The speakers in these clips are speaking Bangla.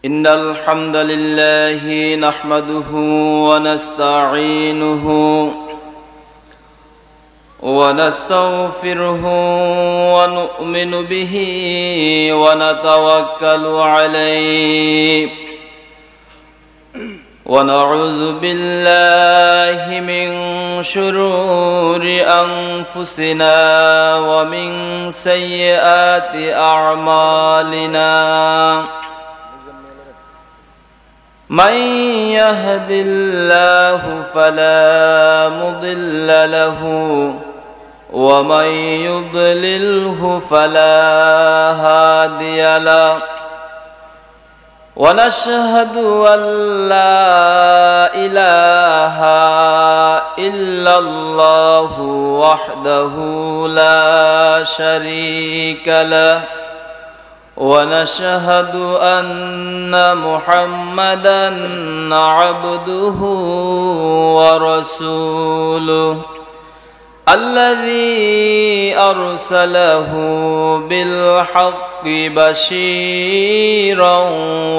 إن الحمد لله نحمده ونستعينه ونستغفره ونؤمن به ونتوكل عليه ونعوذ بالله من شرور أنفسنا ومن سيئات أعمالنا من يهد الله فلا مضل له ومن يضلله فلا هادي له ونشهد أن لا إله إلا الله وحده لا شريك له ونشهد أن محمدًا عبده ورسوله الذي أرسله بالحق بشيرا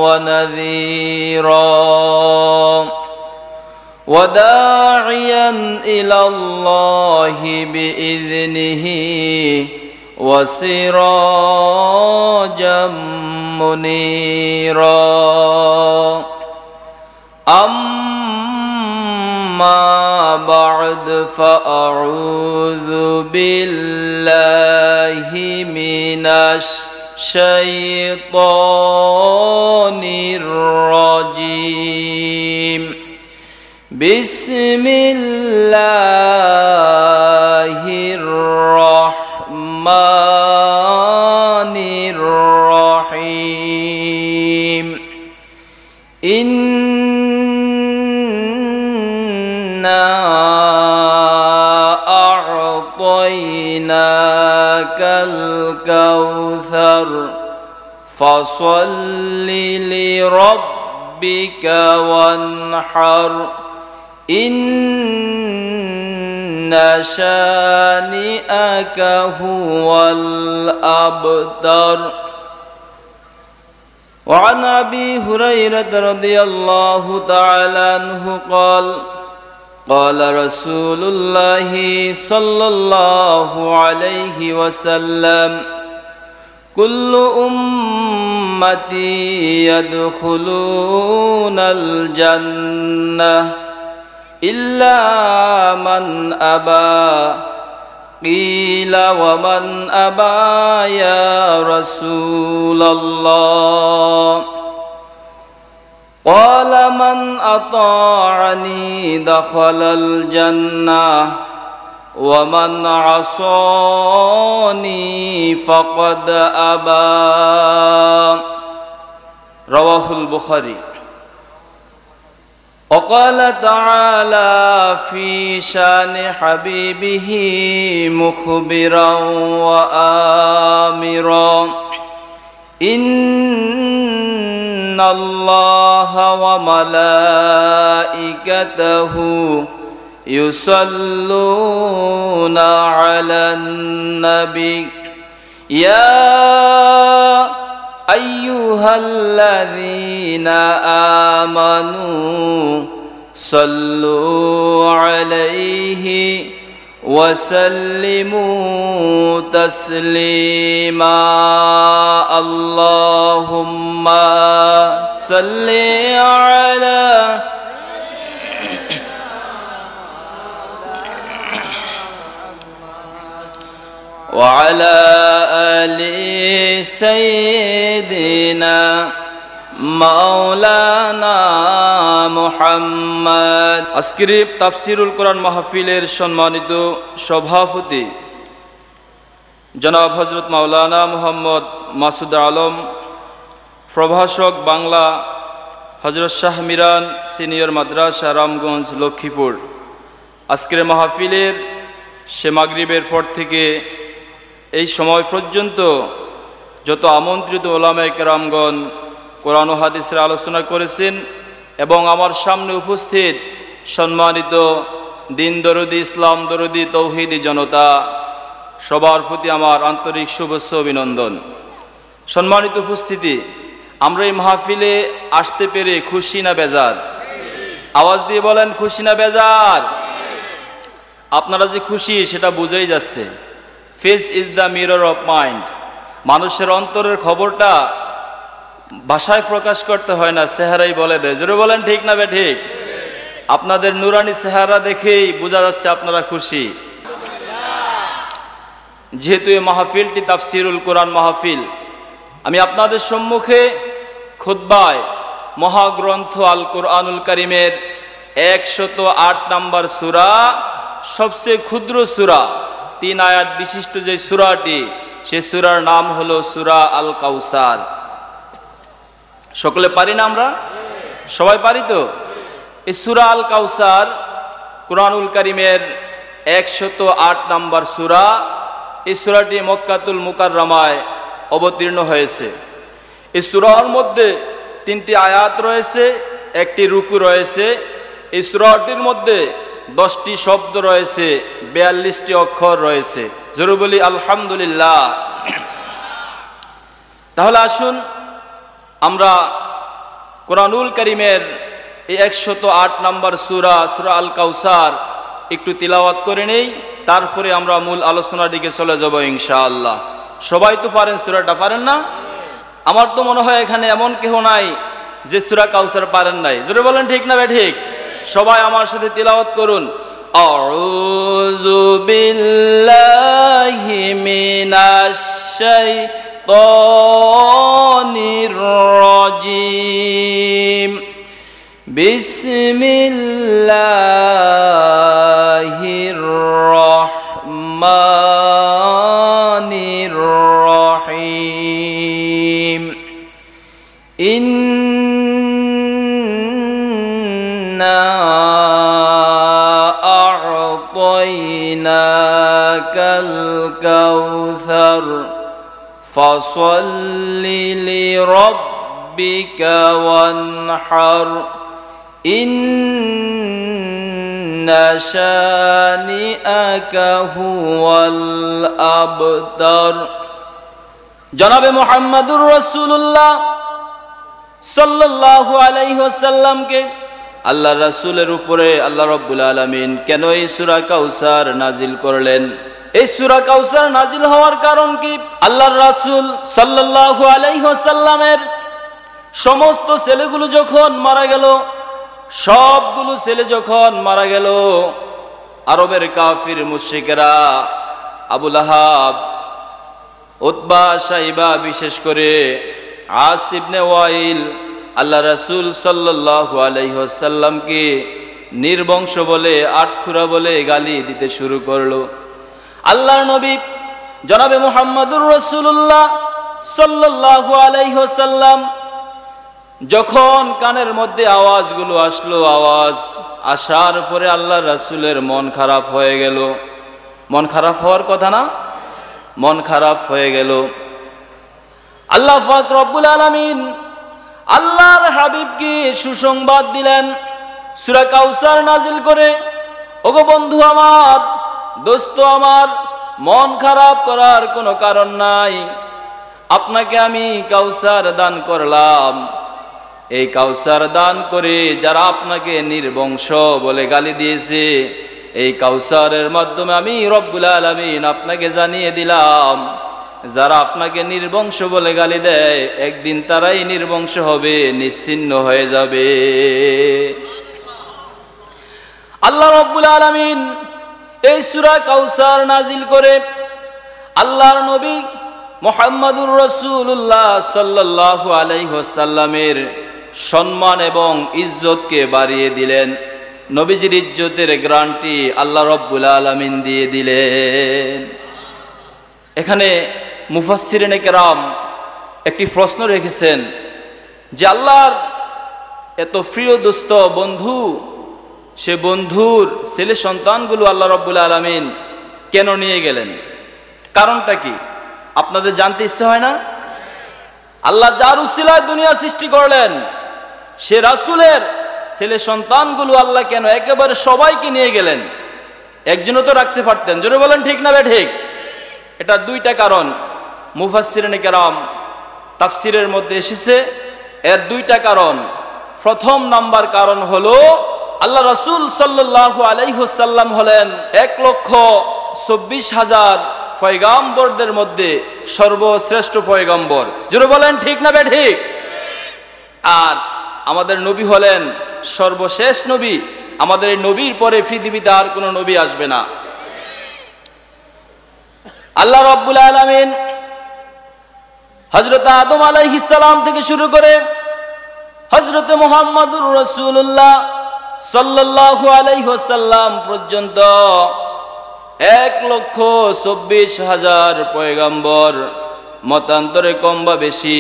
ونذيرا وداعيا إلى الله بإذنه وسراجا منيرا أما بعد فأعوذ بالله من الشيطان الرجيم بسم الله الرحمن الرحيم إنا أعطيناك الكوثر فصل لربك وانحر إن شانئك هو الأبتر وعن أبي هريرة رضي الله تعالى عنه قال قال رسول الله صلى الله عليه وسلم كل أمتي يدخلون الجنة إلا من أبى قيل ومن أبى يا رسول الله قال من أطاعني دخل الجنة ومن عصاني فقد أبى رواه البخاري وقال تعالى في شان حبيبه مخبرا وآمرا إن الله وملائكته يصلون على النبي يا أيها الذين آمنوا صلوا عليه وسلموا تسليما اللهم صل على وعلى آل سيدنا মাওলানা মুহাম্মদ। আজকের তাফসিরুল কোরআন মাহফিলের সম্মানিত সভাপতি জনাব হযরত মাওলানা মুহাম্মদ মাসুদ আলম, প্রভাষক বাংলা হযরত শাহ মিরান সিনিয়র মাদ্রাসা রামগঞ্জ লক্ষ্মীপুর, আজকের মাহফিলের সে মাগরিবের পর থেকে এই সময় পর্যন্ত যত আমন্ত্রিত ওলামায়ে কেরামগণ কোরআন ও হাদিসের আলোচনা করেছেন এবং আমার সামনে উপস্থিত সম্মানিত দিন দরদি, ইসলাম দরদি, তৌহিদি জনতা, সবার প্রতি আমার আন্তরিক শুভেচ্ছা অভিনন্দন। সম্মানিত উপস্থিতি, আমরা এই মাহফিলে আসতে পেরে খুশি না বেজার? আওয়াজ দিয়ে বলেন, খুশি না বেজার? আপনারা যে খুশি সেটা বোঝাই যাচ্ছে। Face is the mirror of mind. মানুষের অন্তরের খবরটা ভাষায় প্রকাশ করতে হয় না, চেহারাই বলে দেয়। জোরে বলেন ঠিক না ঠিক? আপনাদের নুরানি চেহারা দেখেই বোঝা যাচ্ছে আপনারা খুশি। যেহেতু এই মাহফিলটি তাফসিরুল কোরআন মাহফিল, আমি আপনাদের সম্মুখে খুতবায় মহাগ্রন্থ আল কোরআনুল কারীমের 108 নম্বর সূরা, সবচেয়ে ক্ষুদ্র সূরা, 3 আয়াত বিশিষ্ট যে সূরাটি, সে সূরার নাম হলো সূরা আল কাউসার। সকলে পারি না আমরা? সবাই পারি তো? এই সূরা আল কাউসার কোরআনুল কারীমের 108 নম্বর সূরা। এই সূরাটি মক্কাতুল মুকাররমায় অবতীর্ণ হয়েছে। এই সূরার মধ্যে 3টি আয়াত রয়েছে, একটি রুকু রয়েছে। এই সূরাটির মধ্যে 10টি শব্দ রয়েছে, 42টি অক্ষর রয়েছে। জোরে বলি আলহামদুলিল্লাহ। তাহলে আসুন আমরা কোরআনুল কারীমের এই 108 নম্বর সূরা, সূরা আল কাউসার একটু তিলাওয়াত করে নেই, তারপরে আমরা মূল আলোচনার দিকে চলে যাব ইনশাআল্লাহ। সবাই তো পারেন সূরাটা, পারেন না? আমার তো মনে হয় এখানে এমন কেউ নাই যে সূরা কাউসার পারেন নাই। জোরে বলেন ঠিক না ঠিক? সবাই আমার সাথে তিলাওয়াত করুন। আউযু বিল্লাহি মিনাশ শাইতানির রাজীম। বিসমিল্লাহির রহমানির রহিম। ইন্না আ'তাইনাকাল কাউসার ফাসাল্লি লিরাব্বিকা ওয়ানহার ইন্না শানিআকা হুয়াল আবতার। জনাবে মুহাম্মদুর রাসূলুল্লাহ সাল্লাল্লাহু আলাইহি ওয়াসাল্লামকে আল্লাহর রাসূলের উপরে আল্লাহ রাব্বুল আলামিন কেন এই সূরা কাউসার নাজিল করলেন? এই সূরা কাউসার নাজিল হওয়ার কারণ কি? আল্লাহর রাসূল সাল্লাল্লাহু আলাইহি ওয়াসাল্লামের সমস্ত ছেলেগুলো যখন মারা গেল, সবগুলো ছেলে যখন মারা গেল, আরবের কাফির মুশরিকেরা আবু লাহাব, উতবা, সাইবা, বিশেষ করে আস ইবনে ওয়াইল আল্লাহ রাসূল সাল্লাল্লাহু আলাইহি ওয়াসাল্লামকে নির্বংশ বলে, আটখুরা বলে গালি দিতে শুরু করলো। আল্লাহর নবী জনাবে মুহাম্মদুর রাসূলুল্লাহ সাল্লাল্লাহু আলাইহি ওয়াসাল্লাম যখন কানের মধ্যে আওয়াজগুলো আসলো, আওয়াজ আসার পরে আল্লাহর রাসূলের মন খারাপ হয়ে গেল। মন খারাপ হওয়ার কথা না? মন খারাপ হয়ে গেল। আল্লাহ পাক রব্বুল আলামিন আল্লাহর হাবিবকে সুসংবাদ দিলেন সূরা কাউসার নাজিল করে। ওগো বন্ধু আমার, দোস্ত আমার, মন খারাপ করার কোনো কারণ নাই। আপনাকে আমি কাউসার দান করলাম। এই কাউসার দান করে যারা আপনাকে নির্বংশ বলে গালি দিয়েছে, এই কাউসারের মাধ্যমে আমি রব্বুল আলামিন আপনাকে জানিয়ে দিলাম, যারা আপনাকে নির্বংশ বলে গালি দেয়, একদিন তারাই নির্বংশ হবে, নিশ্চিহ্ন হয়ে যাবে। আল্লাহ রব্বুল আলামিন এই সূরা কাউসার নাজিল করে আল্লাহর নবী মুহাম্মদুর রাসূলুল্লাহ সাল্লাল্লাহু আলাইহি ওয়াসাল্লামের সম্মান এবং ইজ্জতকে বাড়িয়ে দিলেন। নবীজির ইজ্জতের গ্যারান্টি আল্লাহ রব্বুল আলামিন দিয়ে দিলেন। এখানে মুফাসসিরিনে কেরাম একটি প্রশ্ন রেখেছেন যে আল্লাহর এত প্রিয় দোস্ত বন্ধু, সে বন্ধুর ছেলে সন্তানগুলো আল্লাহ রব্বুল আলামিন কেন নিয়ে গেলেন? কারণটা কি আপনাদের জানতে ইচ্ছে হয় না? আল্লাহ যার উসিলায় দুনিয়া সৃষ্টি করলেন, সে রাসূলের ছেলে সন্তানগুলো আল্লাহ কেন একেবারে সবাইকে নিয়ে গেলেন? একজনও তো রাখতে পারতেন। জোরে বলেন ঠিক না ঠিক? এটা দুইটা কারণ মুফাসসিরিনে কেরাম তাফসিরের মধ্যে এসেছে। এর দুইটা কারণ। প্রথম নাম্বার কারণ হলো আল্লাহ রাসূল সাল্লাল্লাহু আলাইহি ওয়াসাল্লাম হলেন 1,24,000 পয়গম্বরদের মধ্যে সর্বশ্রেষ্ঠ পয়গম্বর। জোরে বলেন ঠিক না ঠিক? আর আমাদের নবী হলেন সর্বশেষ নবী। আমাদের এই নবীর পরে পৃথিবীতে আর কোনো নবী আসবে না। আল্লাহ রাব্বুল আলামিন হযরত আদম আলাইহিস সালাম থেকে শুরু করে হযরত মুহাম্মদুর রাসূলুল্লাহ সাল্লাল্লাহু আলাইহি ওয়াসাল্লাম পর্যন্ত 1,24,000 পয়গম্বর মতান্তরে কম বা বেশি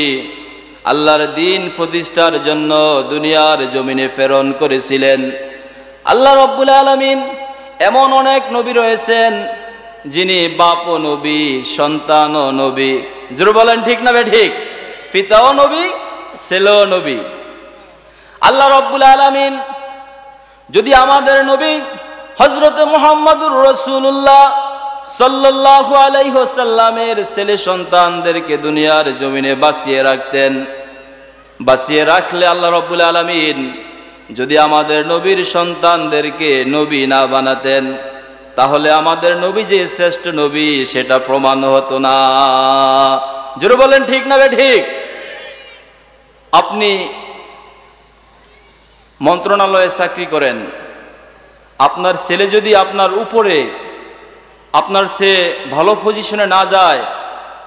আল্লাহর দ্বীন প্রতিষ্ঠার জন্য দুনিয়ার জমিনে প্রেরণ করেছিলেন। আল্লাহ রাব্বুল আলামিন এমন অনেক নবী রয়েছেন যিনি বাপও নবী, সন্তানও নবী। জোরে বলেন ঠিক না ঠিক? পিতাও নবী, ছেলেও নবী। আল্লাহ রাব্বুল আলামিন যদি আমাদের নবী হযরত মুহাম্মদুর রাসূলুল্লাহ সাল্লাল্লাহু আলাইহি ওয়াসাল্লামের ছেলে সন্তানদেরকে দুনিয়ার জমিনে বাঁচিয়ে রাখতেন, বাঁচিয়ে রাখলে আল্লাহ রাব্বুল আলামিন যদি আমাদের নবীর সন্তানদেরকে নবী না বানাতেন, তাহলে আমাদের নবী যে শ্রেষ্ঠ নবী সেটা প্রমাণ হতো না। জোরে বলেন ঠিক না ঠিক? আপনি মন্ত্রণালয়ে চাকরি করেন, আপনার ছেলে যদি আপনার উপরে, আপনার সে ভালো পজিশনে না যায়,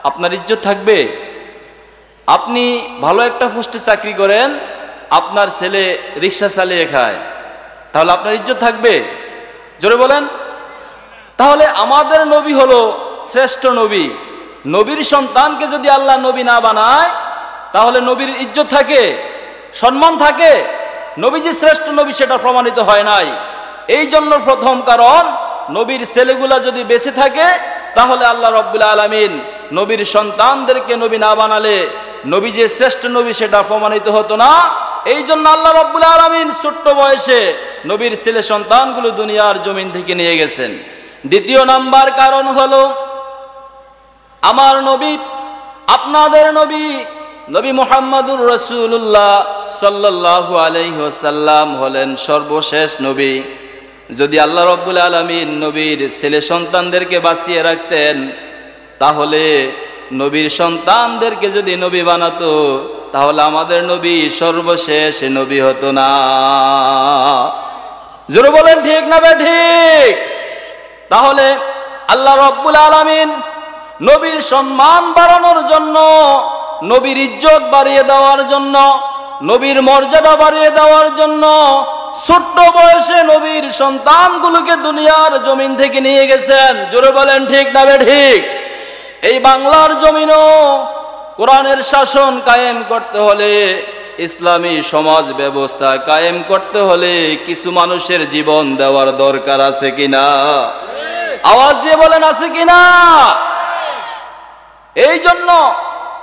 আপনার ইজ্জত থাকবে? আপনি ভালো একটা পোস্টে চাকরি করেন, আপনার ছেলে রিক্সা চালিয়ে খায়, তাহলে আপনার ইজ্জত থাকবে? জোরে বলেন। তাহলে আমাদের নবী হলো শ্রেষ্ঠ নবী। নবীর সন্তানকে যদি আল্লাহ নবী না বানায়, তাহলে নবীর ইজ্জত থাকে, সম্মান থাকে? নবী যে শ্রেষ্ঠ নবী সেটা প্রমাণিত হয় নাই। এই জন্য প্রথম কারণ, নবীর ছেলেগুলা যদি বেঁচে থাকে, তাহলে আল্লাহ রাব্বুল আলামিন নবীর সন্তানদেরকে নবী না বানালে নবী যে শ্রেষ্ঠ নবী সেটা প্রমাণিত হতো না। এই জন্য আল্লাহ রাব্বুল আলামিন ছোট্ট বয়সে নবীর ছেলে সন্তানগুলো দুনিয়ার জমিন থেকে নিয়ে গেছেন। দ্বিতীয় নাম্বার কারণ হলো আমার নবী, আপনাদের নবী, নবী মুহাম্মদুর রাসূলুল্লাহ সাল্লাল্লাহু আলাইহি ওয়াসাল্লাম হলেন সর্বশেষ নবী। যদি আল্লাহ রাব্বুল আলামিন নবীর ছেলে সন্তানদেরকে বাঁচিয়ে রাখতেন, তাহলে নবীর সন্তানদেরকে যদি নবী বানাতো, তাহলে আমাদের নবী সর্বশেষ নবী হতো না। জোরে বলেন ঠিক না ঠিক? তাহলে আল্লাহ রাব্বুল আলামিন নবীর সম্মান বাড়ানোর জন্য, নবীর ইজ্জত বাড়িয়ে দেওয়ার জন্য, নবীর মর্যাদা বাড়িয়ে দেওয়ার জন্য ছোট্ট বয়সে নবীর সন্তানগুলোকে দুনিয়ার জমিন থেকে নিয়ে গেছেন। জোরে বলেন ঠিক না ঠিক? এই বাংলার জমিনও কোরআনের শাসন কায়েম করতে হলে, ইসলামী সমাজ ব্যবস্থা কায়েম করতে হলে কিছু মানুষের জীবন দেওয়ার দরকার আছে কিনা? আওয়াজ দিয়ে বলেন আছে কিনা? এই জন্য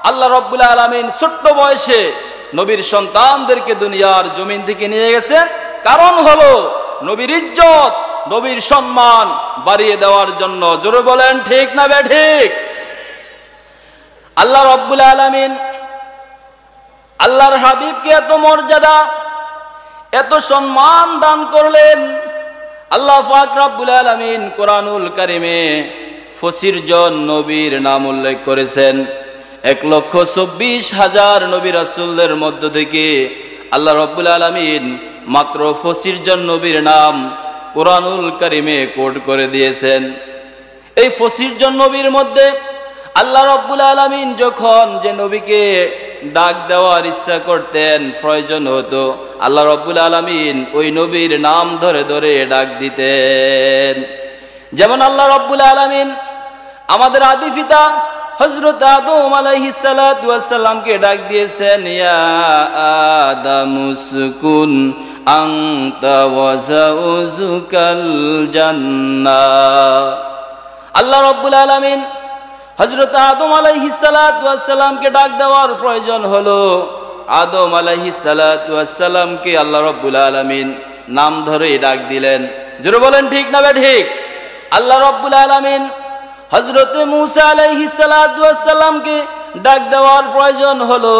আল্লাহ রাব্বুল আলামিন ছোট্ট বয়সে নবীর সন্তানদেরকে দুনিয়ার জমিন থেকে নিয়ে গেছেন। কারণ হলো নবীর ইজ্জত, নবীর সম্মান বাড়িয়ে দেওয়ার জন্য। জোরে বলেন ঠিক না ঠিক? আল্লাহ রাব্বুল আলামিন আল্লাহর হাবিবকে এত মর্যাদা, এত সম্মান দান করলেন। আল্লাহ পাক রাব্বুল আলামিন কোরআনুল কারিমে 25 জন নবীর নাম উল্লেখ করেছেন। 1,24,000 নবী রাসূলদের মধ্য থেকে আল্লাহ রাব্বুল আলামিন মাত্র 25 জন নবীর নাম কোরআনুল কারিমে কোট করে দিয়েছেন। এই 25 জন নবীর মধ্যে আল্লাহ রাব্বুল আলামিন যখন যে নবীকে ডাক দেওয়ার ইচ্ছা করতেন, প্রয়োজন হতো, আল্লাহ রাব্বুল আলামিন ওই নবীর নাম ধরে ধরে ডাক দিতেন। যেমন আল্লাহ রাব্বুল আলামিন আমাদের আদি পিতা হযরত আদম আলাইহিস সালাতু ওয়াস সালামকে ডাক দিয়েছেন, ইয়া আদামুসকুন আনতা ওয়া যাওজুকাল জান্নাহ। আল্লাহ রাব্বুল আলামিন হযরত আদম আলাইহিস সালাতু ওয়াস সালামকে ডাক দেওয়ার প্রয়োজন হলো। আদম আলাইহিস সালাতু ওয়াস সালামকে আল্লাহ রাব্বুল আলামিন নাম ধরে ডাক দিলেন। জোরে বলেন ঠিক না ঠিক? আল্লাহ রাব্বুল আলামিন হযরত মূসা আলাইহিস সালাতু ওয়াস সালামকে ডাক দেওয়ার প্রয়োজন হলো।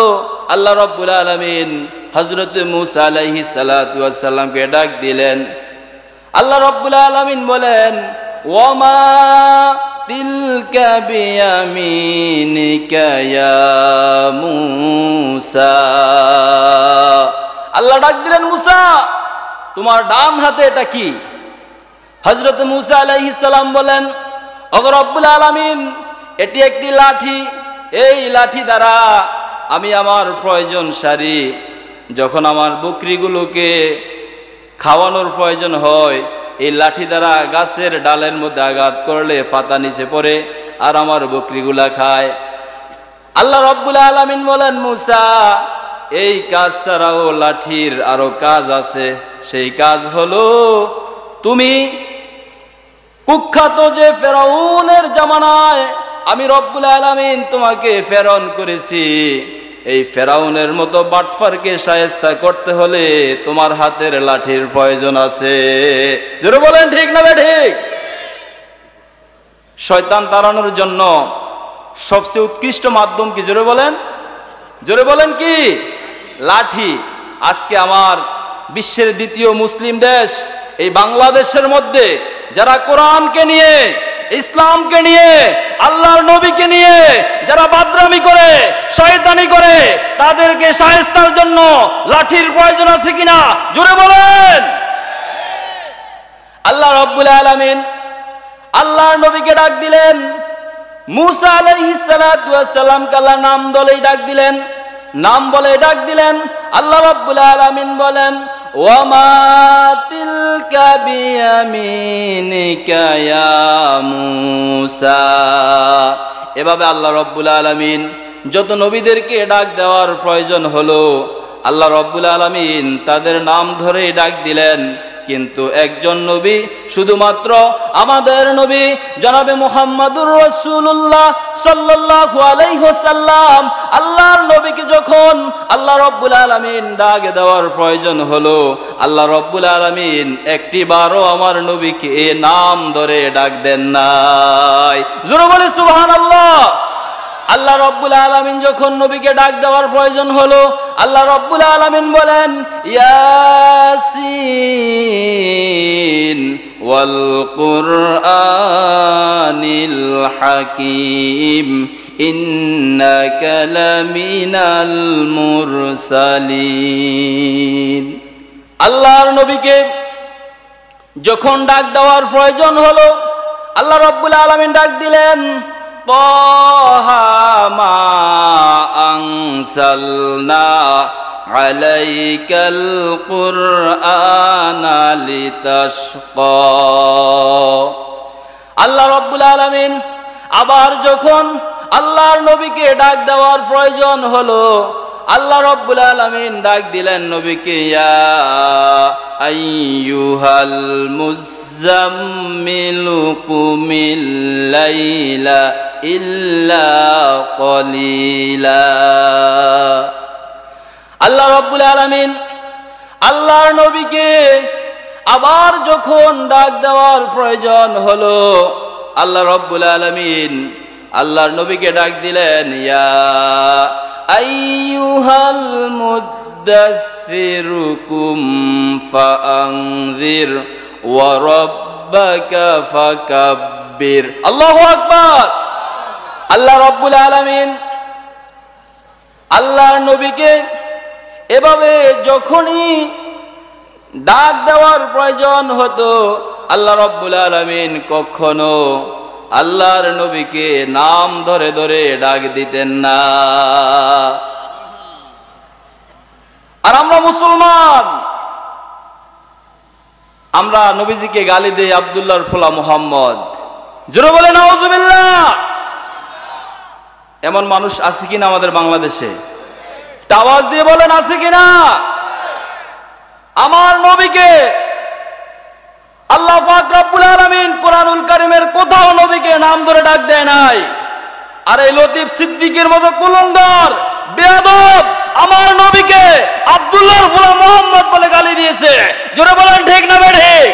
আল্লাহ রাব্বুল আলামিন হযরত মূসা আলাইহিস সালাতু ওয়াস সালামকে ডাক দিলেন। আল্লাহ রাব্বুল আলামিন বলেন, ওয়ামা তিলকা বিয়ামিনিকা ইয়া মূসা। আল্লাহ ডাক দিলেন, মূসা তোমার ডান হাতে এটা কি? হযরত মূসা আলাইহিস সালাম বলেন, ওগো রব্বুল আলামিন, এটি একটি লাঠি। এই লাঠি দ্বারা আমি আমার প্রয়োজন সারি। যখন আমার বকরিগুলোকে খাওয়ানোর প্রয়োজন হয়, এই লাঠি দ্বারা গাছের ডালের মধ্যে আঘাত করলে পাতা নিচে পড়ে আর আমার বকরিগুলা খায়। আল্লাহ রাব্বুল আলামিন বলেন, মূসা এই কাজ ছাড়াও লাঠির আরো কাজ আছে। সেই কাজ হলো, তুমি কুখ্যাত যে ফেরাউনের জামানায় আমি রব্বুল আলামিন তোমাকে প্রেরণ করেছি, এই ফেরাউনের মতো বাটফারকে শায়েস্তা করতে হলে তোমার হাতের লাঠির প্রয়োজন আছে। জোরে বলেন ঠিক না ঠিক? শয়তান তাড়ানোর জন্য সবচেয়ে উৎকৃষ্ট মাধ্যম কি? জোরে বলেন, জোরে বলেন কি? লাঠি। আজকে আমার বিশ্বের দ্বিতীয় মুসলিম দেশ এই বাংলাদেশের মধ্যে যারা কোরআনকে নিয়ে, ইসলামকে নিয়ে, আল্লাহর নবীকে নিয়ে যারা বাদরামি করে, শয়তানি করে, তাদেরকে শায়েস্তার জন্য লাঠির প্রয়োজন আছে কিনা? জোরে বলেন। আল্লাহ রাব্বুল আলামিন আল্লাহর নবীকে ডাক দিলেন। মূসা আলাইহিস সালাতু ওয়াস সালামকে আল্লাহ নাম ধরে ডাক দিলেন, নাম বলে ডাক দিলেন। আল্লাহ রাব্বুল আলামিন বলেন, ওয়ামা তিলকা বিয়ামিনিকা ইয়া মূসা। এভাবে আল্লাহ রাব্বুল আলামিন যত নবীদেরকে ডাক দেওয়ার প্রয়োজন হলো, আল্লাহ রাব্বুল আলামিন তাদের নাম ধরে ডাক দিলেন। কিন্তু একজন নবী, শুধুমাত্র আমাদের নবী জনাবে মুহাম্মাদুর রাসূলুল্লাহ সাল্লাল্লাহু আলাইহি ওয়াসাল্লাম, আল্লাহর নবীকে যখন আল্লাহ রাব্বুল আলামিন ডাক দেওয়ার প্রয়োজন হলো, আল্লাহ রাব্বুল আলামিন একটিবারও আমার নবীকে নাম ধরে ডাক দেন নাই। জোরে বলে সুবহানাল্লাহ। আল্লাহ রাব্বুল আলামিন যখন নবীকে ডাক দেওয়ার প্রয়োজন হলো, আল্লাহ রাব্বুল আলামিন বলেন, ইয়াসিন ওয়াল কুরআনিল হাকীম ইন্নাকা লামিনাল মুরসালিন। আল্লাহর নবীকে যখন ডাক দেওয়ার প্রয়োজন হলো, আল্লাহ রাব্বুল আলামিন ডাক দিলেন, তাহা মা আনসালনা আলাইকাল কুরআনা লিতাশকা। আল্লাহ রাব্বুল আলামিন আবার যখন আল্লাহর নবীকে ডাক দেওয়ার প্রয়োজন হলো, আল্লাহ রাব্বুল আলামিন ডাক দিলেন নবীকে, ইয়া আইয়ুহাল মুযাম্মিলু কুমিল লাইলা ইল্লা কলিলা। আল্লাহ রাব্বুল আলামিন আল্লাহর নবীকে আবার যখন ডাক দেওয়ার প্রয়োজন হলো, আল্লাহ রাব্বুল আলামিন আল্লাহর নবীকে ডাক দিলেন, ইয়া আইয়ুহাল মুদ্দাথিরু কুম ফাআনযির ওয়া রাব্বাকা ফাকাব্বির। আল্লাহু আকবার। আল্লাহ রাব্বুল আলামিন আল্লাহর নবীকে এভাবে যখনই ডাক দেওয়ার প্রয়োজন হতো, আল্লাহ রাব্বুল আলামিন কখনো আল্লাহর নবীকে নাম ধরে ধরে ডাক দিতেন না। আর আমরা মুসলমান, আমরা নবীজিকে গালি দেই আব্দুল্লাহর ফোলা মুহাম্মদ। জোরে বলে নাউজুবিল্লাহ। এমন মানুষ আছে কিনা আমাদের বাংলাদেশে? আওয়াজ দিয়ে বলেন আছে কিনা? আমার নবীকে আল্লাহ পাক রব্বুল আলামিন কোরআনুল কারীমের কোথাও নবীকে নাম ধরে ডাক দেয় নাই। আর এই লতিফ সিদ্দিকের মতো কুলঙ্গার বেয়াদব আমার নবীকে আব্দুল্লাহর ফোলা মুহাম্মদ বলে গালি দিয়েছে। জোরে বলেন ঠিক না ঠিক?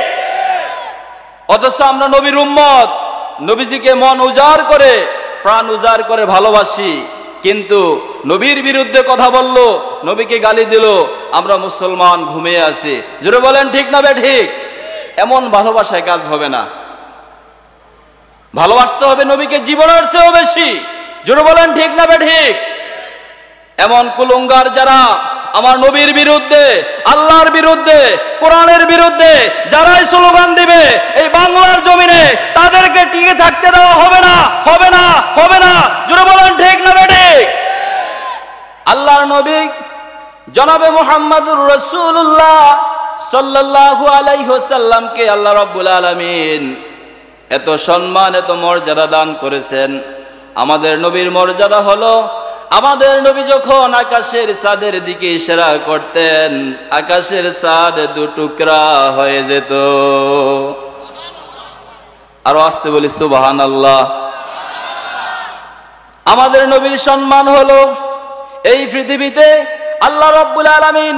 অথচ আমরা নবীর উম্মত, নবীজিকে মন উজাড় করে, প্রাণ উজাড় করে ভালোবাসি, কিন্তু নবীর বিরুদ্ধে কথা বলল, নবীকে গালি দিল, আমরা মুসলমান ঘুমিয়ে আছি। জোরে বলেন ঠিক না বেঠিক? এমন ভালোবাসায় কাজ হবে না। ভালোবাসতে হবে নবীকে জীবনের চেয়েও বেশি। জোরে বলেন ঠিক না বেঠিক? এমন কুলঙ্গার যারা আমার নবীর বিরুদ্ধে, আল্লাহর বিরুদ্ধে, কোরআনের বিরুদ্ধে যারাই স্লোগান দিবে এই বাংলার জমিনে, তাদেরকে টিকে থাকতে দেওয়া হবে না, হবে না, হবে না। জোরে বলেন ঠিক না বেঠিক? আল্লাহর নবী জনাবে মুহাম্মদুর রাসূলুল্লাহ সাল্লাল্লাহু আলাইহি ওয়াসাল্লামকে আল্লাহ রাব্বুল আলামিন এত সম্মান, এত মর্যাদা দান করেছেন। আমাদের নবীর মর্যাদা হলো, আমাদের নবী যখন আকাশের চাঁদের দিকে ইশারা করতেন, আকাশের চাঁদ দু টুকরা হয়ে যেত। আরো আসতে বলি সুবহানাল্লাহ। আমাদের নবীর সম্মান হলো, এই পৃথিবীতে আল্লাহ রাব্বুল আলামিন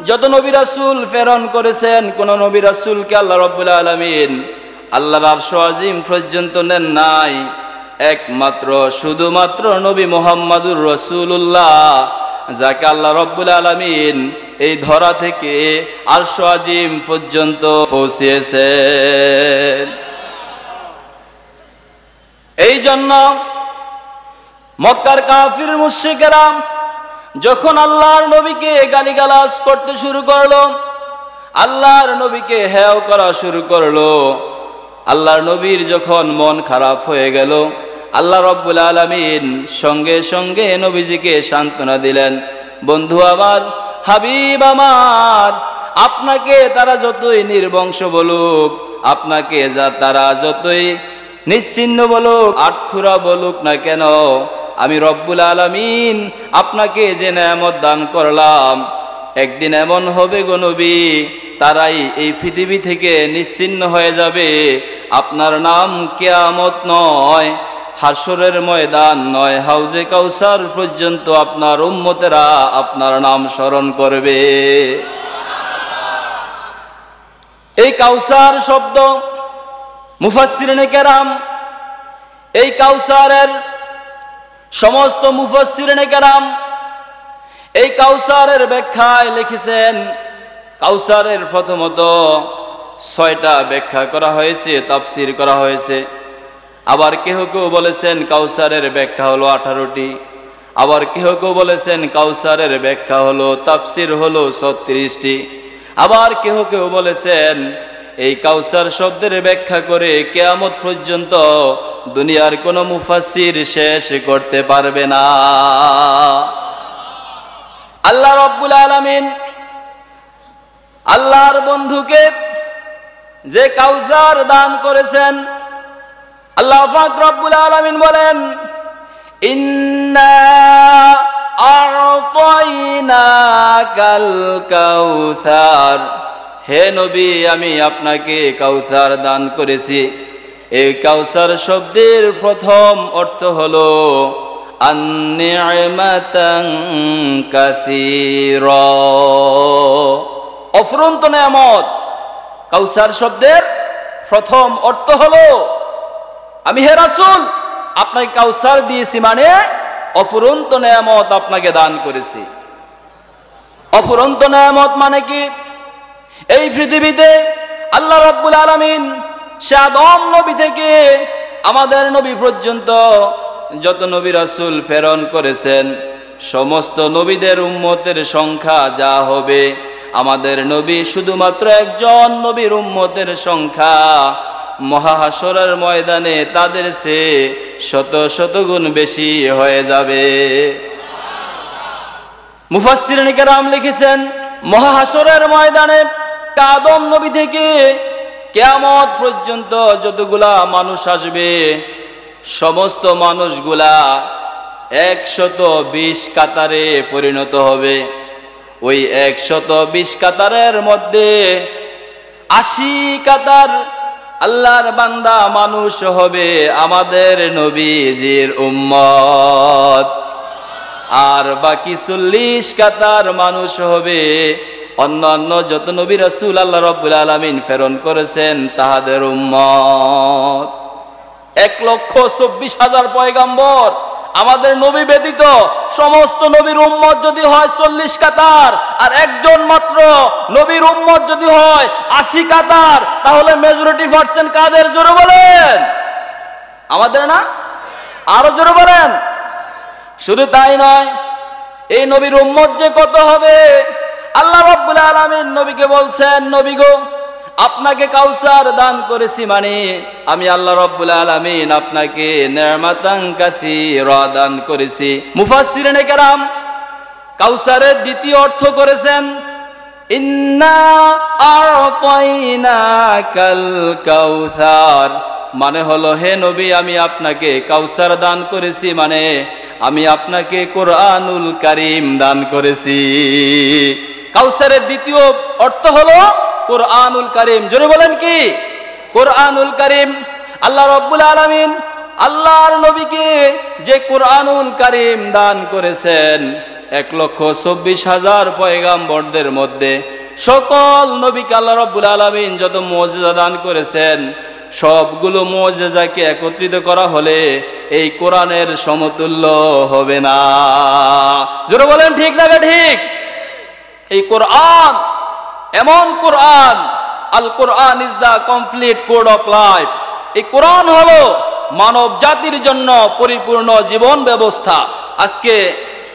যত নবী রাসূল প্রেরণ করেছেন, কোন নবী রাসূলকে আল্লাহ রাব্বুল আলামিন আল্লাহর আরশ আজিম পর্যন্ত নেন নাই। একমাত্র শুধুমাত্র নবী মুহাম্মদুর রাসূলুল্লাহ, যাকে আল্লাহ রাব্বুল আলামিন এই ধরা থেকে আরশ আজিম পর্যন্ত পৌঁছিয়েছেন। এই জন্য মক্কার কাফির মুশরিকেরা যখন আল্লাহর নবীকে গালিগালাজ করতে শুরু করলো, আল্লাহর নবীকে হেয় করা শুরু করলো, আল্লাহর নবীর যখন মন খারাপ হয়ে গেল, আল্লাহ রাব্বুল আলামিন সঙ্গে সঙ্গে নবীজিকে সান্ত্বনা দিলেন, বন্ধু আমার, হাবিব আমার, আপনাকে তারা যতই নির্বংশ বলুক, আপনাকে তারা যতই নিশ্চিহ্ন বলুক, আটখুরা বলুক না কেন, আমি রব্বুল আলামিন আপনাকে যে নেয়ামত দান করলাম, একদিন এমন হবে গো নবী, তারাই এই পৃথিবী থেকে নিশ্চিহ্ন হয়ে যাবে। আপনার নাম কিয়ামত নয়, হাসরের ময়দান নয়, হাউজে কাউসার পর্যন্ত আপনার উম্মতেরা আপনার নাম স্মরণ করবে। এই কাউসার শব্দ মুফাসসিরিনে কেরাম, এই কাউসারের সমস্ত মুফাসসিরিনে কেরাম এই কাউসারের ব্যাখ্যায় লিখেছেন, কাউসারের প্রথমত 6টা ব্যাখ্যা করা হয়েছে, তাফসীর করা হয়েছে। আবার কেহ কেউ বলেছেন কাউসারের ব্যাখ্যা হলো 18টি, আবার কেহ কেউ বলেছেন কাউসারের ব্যাখ্যা হলো, তাফসীর হলো 36টি। আবার কেহ কেউ বলেছেন এই কাউসার শব্দের ব্যাখ্যা করে কিয়ামত পর্যন্ত দুনিয়ার কোন মুফাসসির শেষ করতে পারবে না। আল্লাহ রাব্বুল আলামিন আল্লাহর বন্ধুকে যে কাউসার দান করেছেন, আল্লাহ পাক রব্বুল আলামিন বলেন, ইন্না আ'তাইনাকাল কাউসার, হে নবী আমি আপনাকে কাউসার দান করেছি। এই কাউসার শব্দের প্রথম অর্থ হলো আন-নি'মাতান কাসীরা, অফুরন্ত নেয়ামত। কাউসার শব্দের প্রথম অর্থ হলো, আমি হে রাসূল আপনাকে কাউসার দিয়েছি, মানে অফুরন্ত নেয়ামত আপনাকে দান করেছি। অফুরন্ত নেয়ামত মানে কি? এই পৃথিবীতে আল্লাহ রাব্বুল আলামিন সে আদম নবী থেকে আমাদের নবী পর্যন্ত যত নবী রাসূল প্রেরণ করেছেন, সমস্ত নবীদের উম্মতের সংখ্যা যা হবে, আমাদের নবী শুধুমাত্র একজন নবীর উম্মতের সংখ্যা মহাহাশরের ময়দানে তাদের চেয়ে শত শত গুণ বেশি হয়ে যাবে। মুফাসসিরিনে কেরাম লিখেছেন, মহাহাশরের ময়দানে আদম নবী থেকে কিয়ামত পর্যন্ত যতগুলা মানুষ আসবে, সমস্ত মানুষগুলা 120 কাতারে পরিণত হবে। ওই 120 কাতারের মধ্যে 80 কাতার আল্লাহর বান্দা মানুষ হবে আমাদের নবীজির উম্মত, আর বাকি 40 কাতার মানুষ হবে অন্যান্য যত নবী রাসূল আল্লাহ রাব্বুল আলামিন প্রেরণ করেছেন তাহাদের উম্মত। 1,24,000 পয়গম্বর আমাদের নবী ব্যতীত সমস্ত নবীর উম্মত যদি হয় 40 কাতার, আর একজন মাত্র নবীর উম্মত যদি হয় 80 কাতার, তাহলে মেজরিটি পার্সেন্ট কাদের? জোরে বলেন। আমাদের না? আরো জোরে বলেন। শুধু তাই নয়, এই নবীর উম্মত যে কত হবে, আল্লাহ রাব্বুল আলামিন নবীকে বলছেন, নবী গো, আপনাকে কাউসার দান করেছি, মানে আমি আল্লাহ রাব্বুল আলামিন আপনাকে নিয়ামাতান কাসীরা দান করেছি। মুফাসসিরিনে কেরাম কাউসারের দ্বিতীয় অর্থ করেছেন ইন্না আ'তাইনাকাল কাউসার, মানে হলো হে নবী আমি আপনাকে কাউসার দান করেছি, মানে আমি আপনাকে কোরআনুল কারীম দান করেছি। কাউসারের দ্বিতীয় অর্থ হলো কোরআনুল কারীম। জোরে বলেন কি? কোরআনুল কারীম। আল্লাহ রাব্বুল আলামিন আল্লাহর নবীকে যে কোরআনুল কারীম দান করেছেন, 1,24,000 পয়গাম্বরদের মধ্যে সকল নবীকে আল্লাহ রাব্বুল আলামিন যত মুজিজা দান করেছেন, সবগুলো মুজিজাকে একত্রিত করা হলে এই কোরআনের সমতুল্য হবে না। জোরে বলেন ঠিক না ঠিক? এই কোরআন এমন কোরআন, আল কোরআন is the complete code of life. এই কোরআন হলো মানব জাতির জন্য পরিপূর্ণ জীবন ব্যবস্থা। আজকে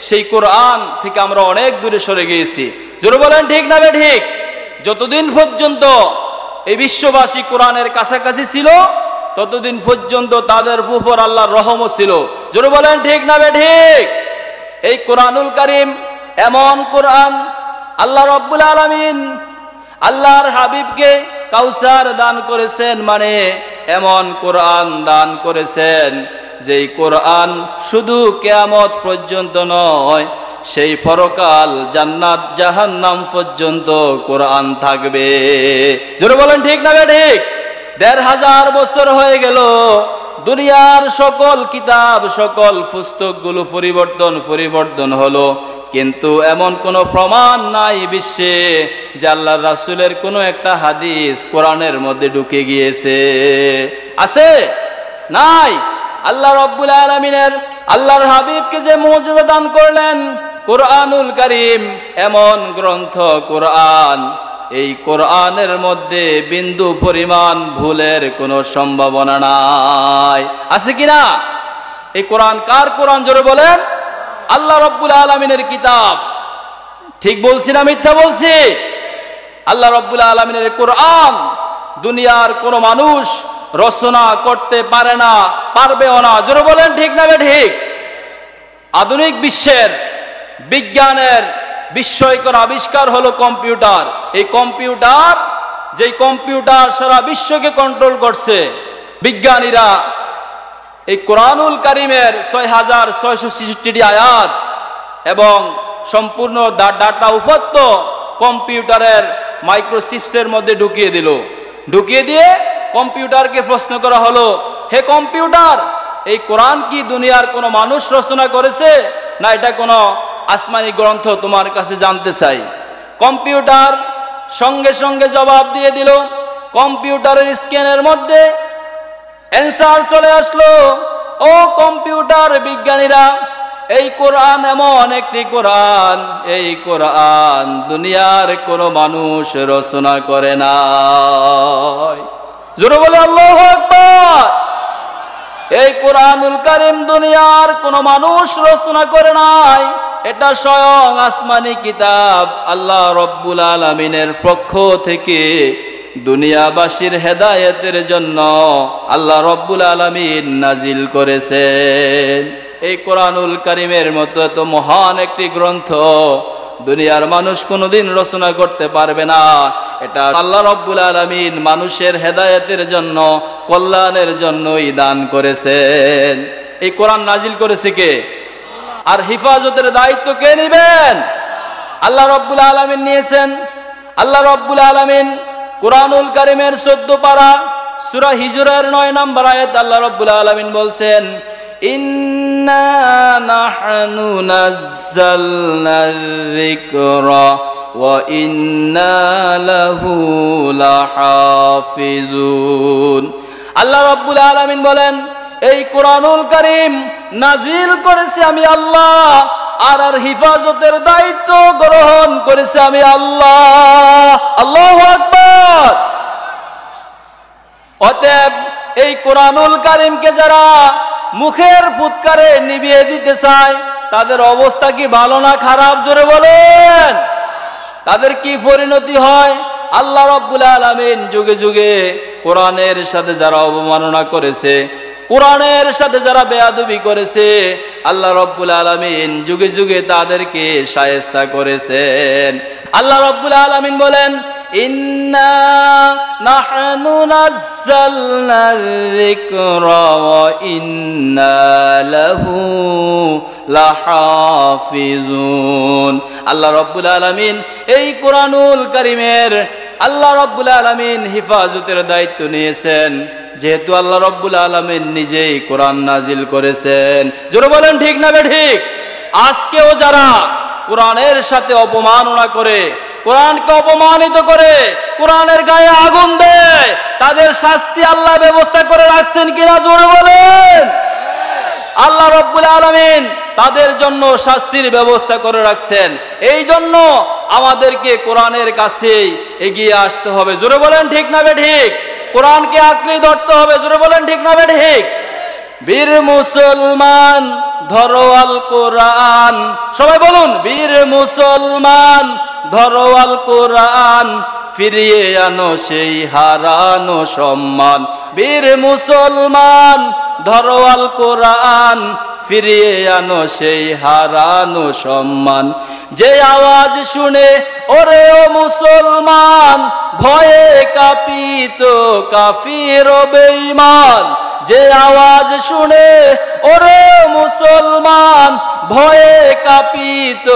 সেই কোরআন থেকে আমরা অনেক দূরে সরে গিয়েছি। জোরে বলেন ঠিক না ঠিক? যতদিন পর্যন্ত এই বিশ্ববাসী কোরআনের কাছাকাছি ছিল, ততদিন পর্যন্ত তাদের উপর আল্লাহর রহমত ছিল। জোরে বলেন ঠিক না ঠিক? এই কোরআনুল কারীম এমন কোরআন, আল্লাহ রাব্বুল আলামিন আল্লাহর হাবিবকে কাউসার দান করেছেন, মানে এমন কোরআন দান করেছেন যেই কোরআন শুধু কিয়ামত পর্যন্ত নয়, সেই পরকাল জান্নাত জাহান্নাম পর্যন্ত কোরআন থাকবে। জোরে বলেন ঠিক না ঠিক? 1,500 বছর হয়ে গেল, দুনিয়ার সকল কিতাব, সকল পুস্তকগুলো পরিবর্তন হলো, কিন্তু এমন কোনো প্রমাণ নাই বিশ্বে যে আল্লাহর রাসূলের কোনো একটা হাদিস কোরআনের মধ্যে ঢুকে গিয়েছে। আছে? নাই। আল্লাহ রাব্বুল আলামিনের আল্লাহর হাবিবকে যে মুজিজা দান করলেন কোরআনুল কারীম, এমন গ্রন্থ কোরআন, এই কোরআনের মধ্যে বিন্দু পরিমাণ ভুলের কোনো সম্ভাবনা নাই। আছে কিনা? এই কোরআন কার কোরআন? জোরে বলেন। আল্লাহ রাব্বুল আলামিনের কিতাব। ঠিক বলছি না মিথ্যা বলছি? আল্লাহ রাব্বুল আলামিনের কোরআন দুনিয়ার কোনো মানুষ রচনা করতে পারে না, পারবেও না। জোরে বলেন ঠিক না ঠিক? আধুনিক বিশ্বের বিজ্ঞানের বিস্ময়কর আবিষ্কার হলো কম্পিউটার। এই কম্পিউটার, যেই কম্পিউটার সারা বিশ্বকে কন্ট্রোল করছে, বিজ্ঞানীরা এই কোরআনুল কারীমের 6,666টি আয়াত এবং সম্পূর্ণ ডাটা উপাত্ত কম্পিউটারের মাইক্রোচিপসের মধ্যে ঢুকিয়ে দিল। ঢুকিয়ে দিয়ে কম্পিউটারকে প্রশ্ন করা হলো, হে কম্পিউটার, এই কোরআন কি দুনিয়ার কোনো মানুষ রচনা করেছে, না এটা কোনো আসমানি গ্রন্থ? তোমার কাছে জানতে চাই। কম্পিউটার সঙ্গে সঙ্গে জবাব দিয়ে দিল। কম্পিউটারের স্ক্রিনের মধ্যে অ্যান্সার চলে আসলো। ও কম্পিউটার বিজ্ঞানীরা, এই কোরআন এমন একটি কোরআন, এই কোরআন দুনিয়ার কোনো মানুষ রচনা করে নাই। জোরে বলে আল্লাহু আকবার। এই কোরআনুল কারীম দুনিয়ার কোনো মানুষ রচনা করে নাই, এটা স্বয়ং আসমানি কিতাব আল্লাহ রাব্বুল আলামিনের পক্ষ থেকে দুনিয়াবাসীর হেদায়েতের জন্য আল্লাহ রাব্বুল আলামিন নাজিল করেছেন। এই কোরআনুল কারীমের মতো এত মহান একটি গ্রন্থ দুনিয়ার মানুষ কোনোদিন রচনা করতে পারবে না। এটা আল্লাহ রাব্বুল আলামিন মানুষের হেদায়েতের জন্য, কল্যাণের জন্যই দান করেছেন। এই কোরআন নাজিল করেছে কে? আর হিফাজতের দায়িত্ব কে নেবেন? আল্লাহ রাব্বুল আলামিন নিয়েছেন। আল্লাহ রাব্বুল আলামিন কোরআনুল কারীমের 14 পারা সূরা হিজরের 9 নম্বর আয়াত আল্লাহ রাব্বুল আলামিন বলছেন, ইন্না নাহনু নাযালনার যিকরা ওয়া ইন্না লাহু লাহাফিজুন। আল্লাহ রাব্বুল আলামিন বলেন, এই কোরআনুল কারীম নাজিল করেছি আমি আল্লাহ, আর হিফাজতের দায়িত্ব গ্রহণ করেছি আমি আল্লাহ। আল্লাহু আকবার। অতএব এই কোরআনুল কারীমকে যারা মুখের ফুৎকারে নিভিয়ে দিতে চায় তাদের অবস্থা কি ভালো না খারাপ? জোরে বলেন। তাদের কি পরিণতি হয়? আল্লাহ রাব্বুল আলামিন যুগে যুগে কোরআনের সাথে যারা অবমাননা করেছে, কোরআনের সাথে যারা বেয়াদবি করেছে, আল্লাহ রাব্বুল আলামিন যুগে যুগে তাদেরকে শায়েস্তা করেছেন। আল্লাহ রাব্বুল আলামিন বলেন, ইন্না নাহনু নাযালনার যিকরা ওয়া ইন্না লাহু লাহাফিজুন। আল্লাহ রাব্বুল আলামিন এই কোরআনুল কারীমের আল্লাহ রাব্বুল আলামিন হিফাজতের দায়িত্ব নিয়েছেন, যেহেতু আল্লাহ রাব্বুল আলামিন নিজেই কোরআন নাজিল করেছেন। জোরে বলেন ঠিক না ঠিক? আজকেও যারা কোরআনের সাথে অপমাননা করে, কোরআনকে অপমানিত করে, কোরআনের গায়ে আগুন দেয়, তাদের শাস্তি আল্লাহ ব্যবস্থা করে রাখছেন কিনা? জোরে বলেন। আল্লাহ রাব্বুল আলামিন তাদের জন্য শাস্তির ব্যবস্থা করে রাখছেন। এই জন্য আমাদেরকে কোরআনের কাছে এগিয়ে আসতে হবে। জোরে বলেন ঠিক না ঠিক? কোরআনকে আঁকড়ে ধরতে হবে। জোরে বলেন ঠিক না ঠিক? বীর মুসলমান ধরো আল কোরআন। সবাই বলুন, বীর মুসলমান ধরো আল কোরআন, ফিরিয়ে আনো সেই হারানো সম্মান। বীর মুসলমান ধরো আল কোরআন, ফিরিয়ে আনো সেই হারানো সম্মান। যে আওয়াজ শুনে ওরে ও মুসলমান, ভয়ে কাঁপিত কাফির ও বেঈমান। যে আওয়াজ শুনে ওরে মুসলমান, ভয়ে কাঁপিত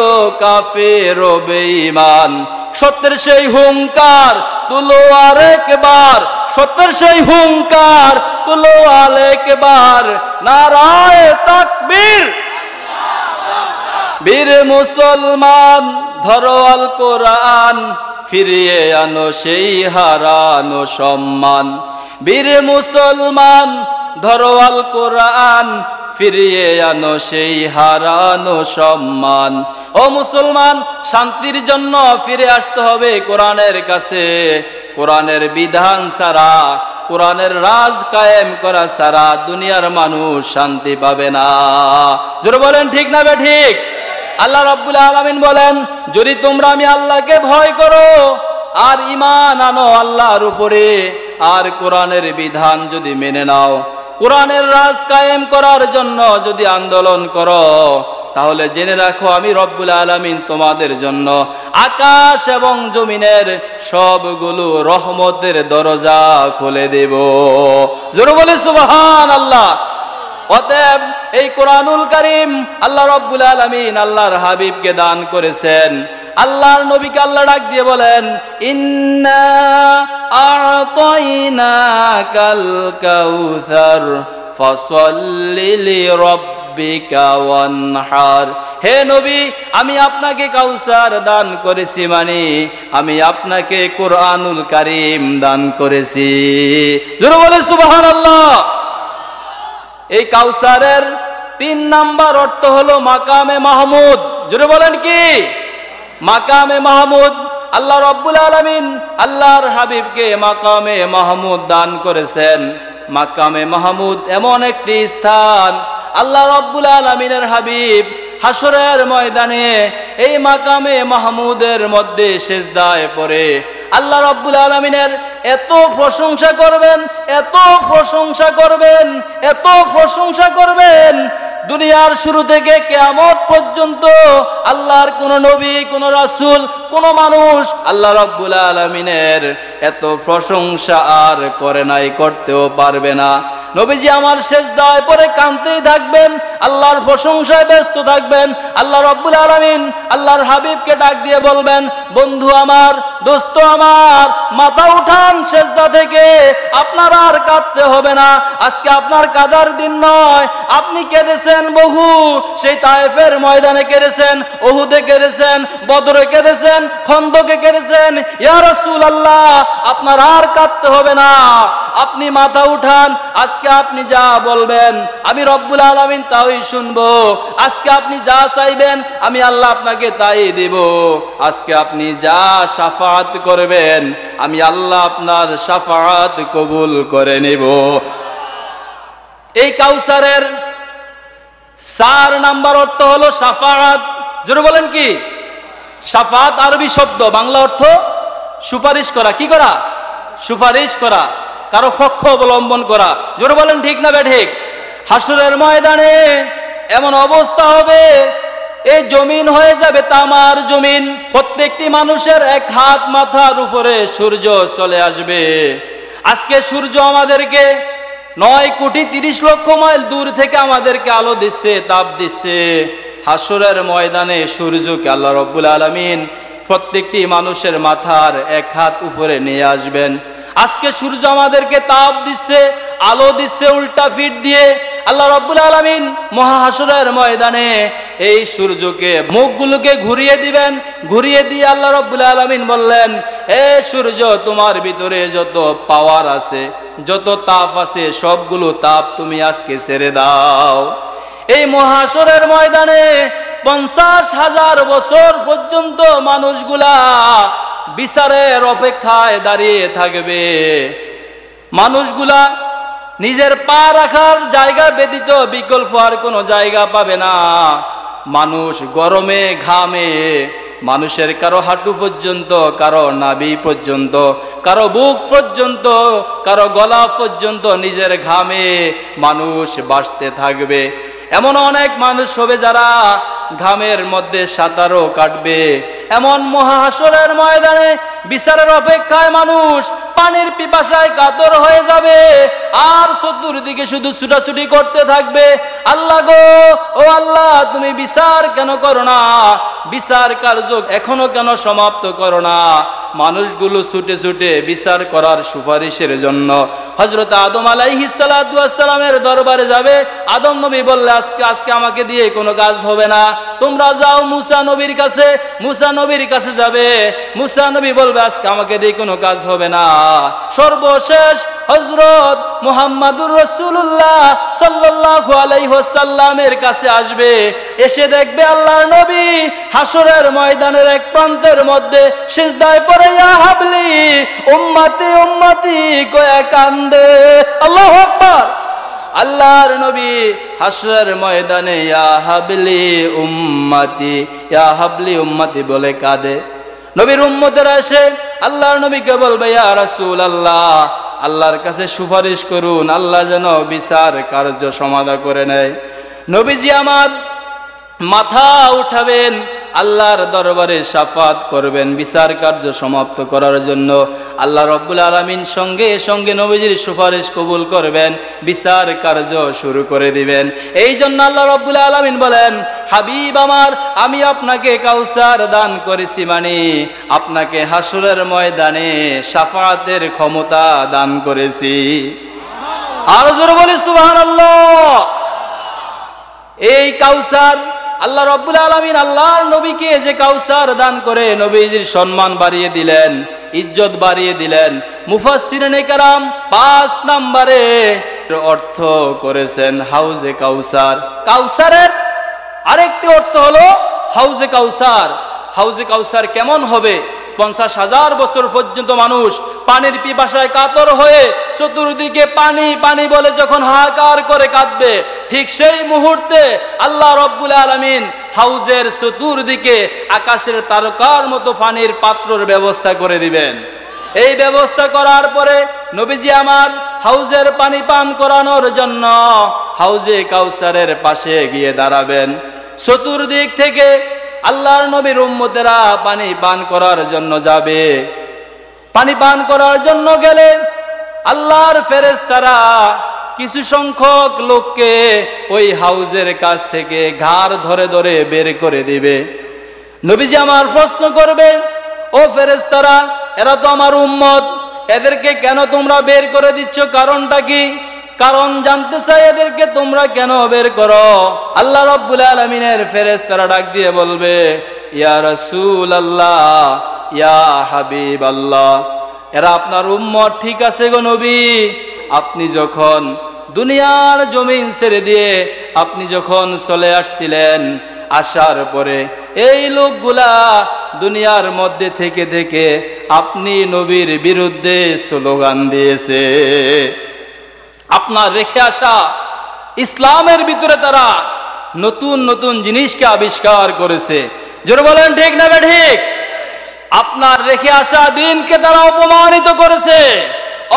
কাফির ও বেঈমান। সত্যের সেই হুঙ্কার তুলো আরেকবার, সত্যের সেই হুঙ্কার তুলো আরেকবার, নারায়ে তাকবীর। বীর মুসলমান ধরো আল কোরআন, ফিরিয়ে আনো সেই হারানো সম্মান। বীর মুসলমান ধরো আল কোরআন, ফিরিয়ে আনো সেই হারানো সম্মান। ও মুসলমান, শান্তির জন্য ফিরে আসতে হবে কোরআনের কাছে। কোরআনের বিধান ছাড়া, কোরআনের রাজ কায়েম করা ছাড়া দুনিয়ার মানুষ শান্তি পাবে না। জোরে বলেন ঠিক না ঠিক? আল্লাহ রাব্বুল আলামিন বলেন, যদি তোমরা আমি আল্লাহকে ভয় করো আর ঈমান আনো আল্লাহর উপরে, আর কোরআনের বিধান যদি মেনে নাও, কোরআনের রাজ কায়েম করার জন্য যদি আন্দোলন করো, তাহলে জেনে রাখো আমি রব্বুল আলামিন তোমাদের জন্য আকাশ এবং জমিনের সবগুলো রহমতের দরজা খুলে দেব। জোরে বলে সুবহানাল্লাহ। অতএব এই কোরআনুল কারীম আল্লাহ রব্বুল আলামিন আল্লাহর হাবিবকে দান করেছেন। আল্লাহর নবীকে আল্লাহ ডাক দিয়ে বলেন, ইন্না আ'তাইনাকাল কাউসার ফাসাল্লি লিরাব্বিকা ওয়ানহার। হে নবী, আমি আপনাকে কাউসার দান করেছি, মানে আমি আপনাকে কোরআনুল কারীম দান করেছি। জোরে বলে সুবহানাল্লাহ। এই কাউসারের 3 নাম্বার অর্থ হলো মাকামে মাহমুদ। জোরে বলেন কি? মাকামে মাহমুদ। আল্লাহ রাব্বুল আলামিন আল্লাহর হাবিবকে মাকামে মাহমুদ দান করেছেন। মাকামে মাহমুদ এমন একটি স্থান, আল্লাহ রাব্বুল আলামিনের হাবিব হাসরের ময়দানে এই মাকামে মাহমুদের মধ্যে সিজদায় পড়ে আল্লাহ রাব্বুল আলামিনের এত প্রশংসা করবেন, এত প্রশংসা করবেন, এত প্রশংসা করবেন, দুনিয়ার শুরু থেকে কিয়ামত পর্যন্ত আল্লাহর কোন নবী, কোন রাসূল, কোন মানুষ আল্লাহ রাব্বুল আলামিনের এত প্রশংসা আর করে নাই, করতেও পারবে না। নবীজি আমার সিজদায় পড়ে কাঁদতেই থাকবেন, আল্লাহর প্রশংসায় ব্যস্ত থাকবেন। আল্লাহ রাব্বুল আলামিন আল্লাহর হাবিবকে ডাক দিয়ে বলবেন, বন্ধু আমার, দোস্ত আমার, মাথা উঠান সিজদা থেকে, আপনার আর কাঁদতে হবে না। আজকে আপনার কাদার দিন নয়। আপনি কেঁদেছেন বহু, সেই তায়েফের ময়দানে কেঁদেছেন, উহুদে কেঁদেছেন, বদরে কেঁদেছেন, খন্দকে কেঁদেছেন। ইয়া রাসূলুল্লাহ, আপনার আর কাঁদতে হবে না। আপনি মাথা উঠান, আজকে আপনি যা বলবেন আমি রব্বুল আলামিন তাই শুনবো। আজকে আপনি যা চাইবেন আমি আল্লাহ আপনাকে তাই দেব। আজকে আপনি যা শাফাআত করবেন আমি আল্লাহ আপনার শাফাআত কবুল করে নেব। এই কাউসারের 4 নাম্বার অর্থ হলো শাফাআত। জোরে বলেন কি? শাফাআত আরবি শব্দ, বাংলা অর্থ সুপারিশ করা। কি করা? সুপারিশ করা, কারো পক্ষ অবলম্বন করা। জোরে বলেন ঠিক না বেঠিক? হাসরের ময়দানে এমন অবস্থা হবে, এই জমিন হয়ে যাবে তামার জমিন। প্রত্যেকটি মানুষের 1 হাত মাথার উপরে সূর্য চলে আসবে। আজকে সূর্য আমাদেরকে 9,30,00,000 মাইল দূর থেকে আমাদেরকে আলো দিচ্ছে, তাপ দিচ্ছে। হাসরের ময়দানে সূর্যকে আল্লাহ রব্বুল আলামিন প্রত্যেকটি মানুষের মাথার 1 হাত উপরে নিয়ে আসবেন। আজকে সূর্য আমাদেরকে তাপ দিচ্ছে, আলো দিচ্ছে উল্টা ফিট দিয়ে। আল্লাহ রব্বুল আলামিন মহাহাসরের ময়দানে এই সূর্যকে মুখগুলোকে ঘুরিয়ে দিবেন। ঘুরিয়ে দিয়ে আল্লাহ রব্বুল আলামিন বললেন, এ সূর্য, তোমার ভিতরে যত পাওয়ার আছে, যত তাপ আছে, সবগুলো তাপ তুমি আজকে ছেড়ে দাও। এই মহাহাসরের ময়দানে 50,000 বছর পর্যন্ত মানুষগুলা বিচারের অপেক্ষায় দাঁড়িয়ে থাকবে। মানুষগুলা নিজের পা রাখার জায়গা ব্যতীত বিকল্প আর কোনো জায়গা পাবে না। মানুষ গরমে ঘামে, মানুষের কারো হাঁটু পর্যন্ত, কারো নাভি পর্যন্ত, কারো বুক পর্যন্ত, কারো গলা পর্যন্ত নিজের ঘামে মানুষ বাঁচতে থাকবে। এমন অনেক মানুষ হবে যারা ঘামের মধ্যে সাঁতারও কাটবে। এমন মহাহাসরের ময়দানে বিচারের অপেক্ষায় মানুষ পানির পিপাসায় কাতর হয়ে যাবে, আর চতুর্দিকে শুধু ছুটাছুটি করতে থাকবে। আল্লাহ গো, ও আল্লাহ, তুমি বিচার কেন করো না? বিচার কার্য এখনো কেন সমাপ্ত করো না? মানুষগুলো ছুটে ছুটে বিচার করার সুপারিশের জন্য হযরত আদম আলাইহিস সালাতু ওয়াস সালামের দরবারে যাবে। আদম নবী বললে, আজকে আমাকে দিয়ে কোনো কাজ হবে না, তোমরা যাও মুসা নবীর কাছে। মুসা নবীর কাছে যাবে। মুসা নবী বলবে, আজকে আমাকে দিয়ে কোনো কাজ হবে না। সর্বশেষ হযরত মুহাম্মাদুর রাসূলুল্লাহ সাল্লাল্লাহু আলাইহি ওয়াসাল্লামের কাছে আসবে। এসে দেখবে আল্লাহর নবী হাসরের ময়দানের এক প্রান্তের মধ্যে সিজদায় পড়ে ইয়া হাবলি উম্মতি উম্মতি কয়ে কান্দে। আল্লাহু আকবার। আল্লাহর নবী হাসরের ময়দানে ইয়া হাবলি উম্মতি, ইয়া হাবলি উম্মতি বলে কাঁদে। নবীর উম্মতেরা এসে আল্লাহর নবীকে বলবে, ইয়া রাসূলুল্লাহ, আল্লাহর কাছে সুপারিশ করুন, আল্লাহ যেন বিচার কার্য সমাধা করে নেয়। নবীজি আমার মাথা উঠাবেন, আল্লাহর দরবারে শাফাত করবেন বিচার কার্য সমাপ্ত করার জন্য। আল্লাহ রব্বুল আলামিন সঙ্গে সঙ্গে নবীজির সুপারিশ কবুল করবেন, বিচার কার্য শুরু করে দিবেন। এই জন্য আল্লাহ রব্বুল আলামিন বলেন, হাবিব আমার, আমি আপনাকে কাউসার দান করেছি, মানে আপনাকে হাসরের ময়দানে শাফাতের ক্ষমতা দান করেছি। আর জোরে বলি সুবহানাল্লাহ। এই কাউসার আল্লাহ রব্বুল আলামিন আল্লাহর নবীকে যে কাউসার দান করে নবীজির সম্মান বাড়িয়ে দিলেন, ইজ্জত বাড়িয়ে দিলেন। মুফাসসিরিনে কেরাম 5 নম্বরে অর্থ করেছেন হাউজে কাউসার। কাউসারের আরেকটি অর্থ হলো হাউজে কাউসার। হাউজে কাউসার কেমন হবে? 50,000 বছর পর্যন্ত মানুষ পানির পিপাসায় কাতর হয়ে চতুর্দিকে পানি পানি বলে যখন হাহাকার করে কাঁদবে, ঠিক সেই মুহূর্তে আল্লাহ রব্বুল আলামিন হাউজের চতুর্দিকে আকাশের তারকার মতো পানির পাত্রের ব্যবস্থা করে দিবেন। এই ব্যবস্থা করার পরে নবীজি আমার হাউজের পানি পান করানোর জন্য হাউজে কাউসারের পাশে গিয়ে দাঁড়াবেন। চতুর্দিক থেকে আল্লাহর নবীর উম্মতেরা পানি পান করার জন্য যাবে। পানি পান করার জন্য গেলে আল্লাহর ফেরেশতারা কিছু সংখ্যক লোককে ওই হাউজের কাছ থেকে ঘাড় ধরে ধরে বের করে দিবে। নবীজি আমার প্রশ্ন করবে, ও ফেরেশতারা, এরা তো আমার উম্মত, এদেরকে কেন তোমরা বের করে দিচ্ছ? কারণটা কি? কারণ জানতে চাই, এদেরকে তোমরা কেন বের করো? আল্লাহ রাব্বুল আলামিনের ফেরেশতারা ডাক দিয়ে বলবে, ইয়া রাসূলুল্লাহ, ইয়া হাবিবাল্লাহ, এরা আপনার উম্মত ঠিক আছে গো নবী, আপনি যখন দুনিয়ার জমিন ছেড়ে দিয়ে আপনি যখন চলে আসছিলেন, আসার পরে এই লোকগুলা দুনিয়ার মধ্যে থেকে থেকে আপনি নবীর বিরুদ্ধে স্লোগান দিয়েছে। আপনার রেখে আসা ইসলামের ভিতরে তারা নতুন নতুন জিনিসকে আবিষ্কার করেছে। জোরে বলেন ঠিক না ঠিক? আপনার রেখে আসা দিনকে তারা অপমানিত করেছে,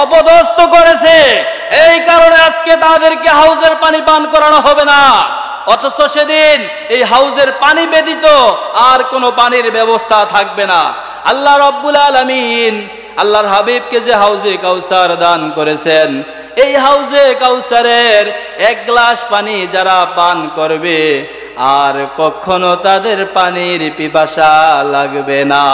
অপদস্থ করেছে। এই কারণে আজকে তাদেরকে হাউজের পানি পান করানো হবে না, অথচ সেদিন এই হাউজের পানি ব্যতীত আর কোনো পানির ব্যবস্থা থাকবে না। আল্লাহ রাব্বুল আলামিন আল্লাহর হাবিবকে যে হাউজে কাউসার দান করেছেন, এই হাউজে কাউসারের এক গ্লাস পানি যারা পান করবে আর কখনো তাদের পানির পিপাসা লাগবে না।